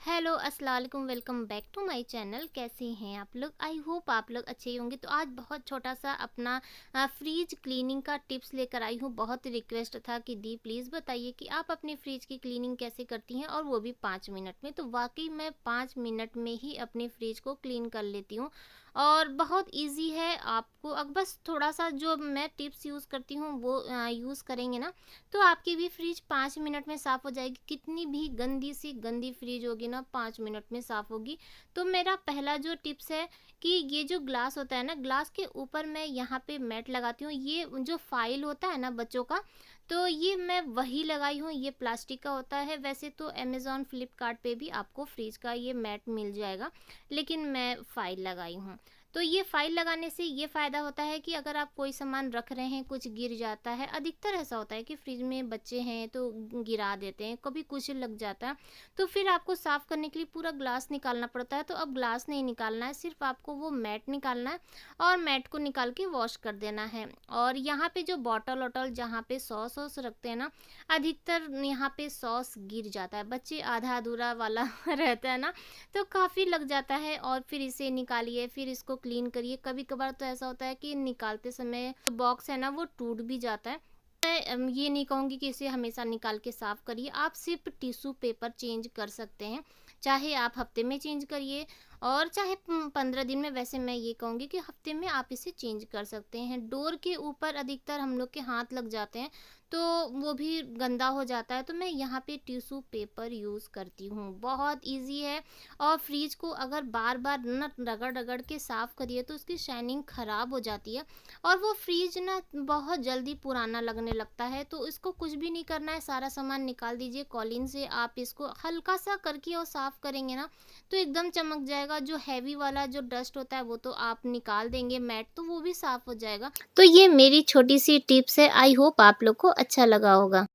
Hello अस्सलाम वालेकुम, welcome back to my channel. कैसे हैं आप लोग? आई होप आप लोग अच्छे ही होंगे। तो आज बहुत छोटा सा अपना फ्रिज क्लीनिंग का टिप्स लेकर आई हूँ। बहुत रिक्वेस्ट था कि दी प्लीज़ बताइए कि आप अपने फ्रिज की क्लीनिंग कैसे करती हैं, और वो भी 5 मिनट में। तो वाकई मैं 5 मिनट में ही अपने फ्रिज को क्लीन कर लेती हूँ, और बहुत इजी है। आपको अब बस थोड़ा सा जो मैं टिप्स यूज़ करती हूँ वो यूज़ करेंगे ना, तो आपकी भी फ्रिज 5 मिनट में साफ़ हो जाएगी। कितनी भी गंदी सी गंदी फ्रिज होगी ना, 5 मिनट में साफ़ होगी। तो मेरा पहला जो टिप्स है कि ये जो ग्लास होता है ना, ग्लास के ऊपर मैं यहाँ पे मैट लगाती हूँ। ये जो फाइल होता है ना बच्चों का, तो ये मैं वही लगाई हूँ। ये प्लास्टिक का होता है। वैसे तो अमेज़ॉन फ्लिपकार्ट पे भी आपको फ्रिज का ये मैट मिल जाएगा, लेकिन मैं फाइल लगाई हूँ। तो ये फाइल लगाने से ये फ़ायदा होता है कि अगर आप कोई सामान रख रहे हैं, कुछ गिर जाता है। अधिकतर ऐसा होता है कि फ्रिज में बच्चे हैं तो गिरा देते हैं, कभी कुछ लग जाता है, तो फिर आपको साफ़ करने के लिए पूरा ग्लास निकालना पड़ता है। तो अब ग्लास नहीं निकालना है, सिर्फ आपको वो मैट निकालना है, और मैट को निकाल के वॉश कर देना है। और यहाँ पे जो बॉटल वॉटल जहाँ पे सॉस वॉस रखते हैं ना, अधिकतर यहाँ पे सॉस गिर जाता है। बच्चे आधा अधूरा वाला रहता है ना, तो काफ़ी लग जाता है। और फिर इसे निकालिए, फिर इसको क्लीन करिए। कभी-कभार तो ऐसा होता है कि निकालते समय जो बॉक्स है ना वो टूट भी जाता है। मैं ये नहीं कहूँगी कि इसे हमेशा निकाल के साफ़ करिए। आप सिर्फ टिश्यू पेपर चेंज कर सकते हैं। चाहे आप हफ्ते में चेंज करिए, और चाहे 15 दिन में। वैसे मैं ये कहूँगी कि हफ्ते में आप इसे चेंज कर सकते हैं। डोर के ऊपर अधिकतर हम लोग के हाथ लग जाते हैं, तो वो भी गंदा हो जाता है। तो मैं यहाँ पे टिश्यू पेपर यूज़ करती हूँ। बहुत ईज़ी है। और फ्रिज को अगर बार-बार ना रगड़-रगड़ के साफ़ करिए तो उसकी शाइनिंग ख़राब हो जाती है, और वो फ्रिज ना बहुत जल्दी पुराना लगने लगता है। तो इसको कुछ भी नहीं करना है, सारा सामान निकाल दीजिए। कॉलिन से आप इसको हल्का सा करके और साफ़ करेंगे ना, तो एकदम चमक जाएगा। जो हैवी वाला जो डस्ट होता है वो तो आप निकाल देंगे, मैट तो वो भी साफ़ हो जाएगा। तो ये मेरी छोटी सी टिप्स है। आई होप आप लोग को अच्छा लगा होगा।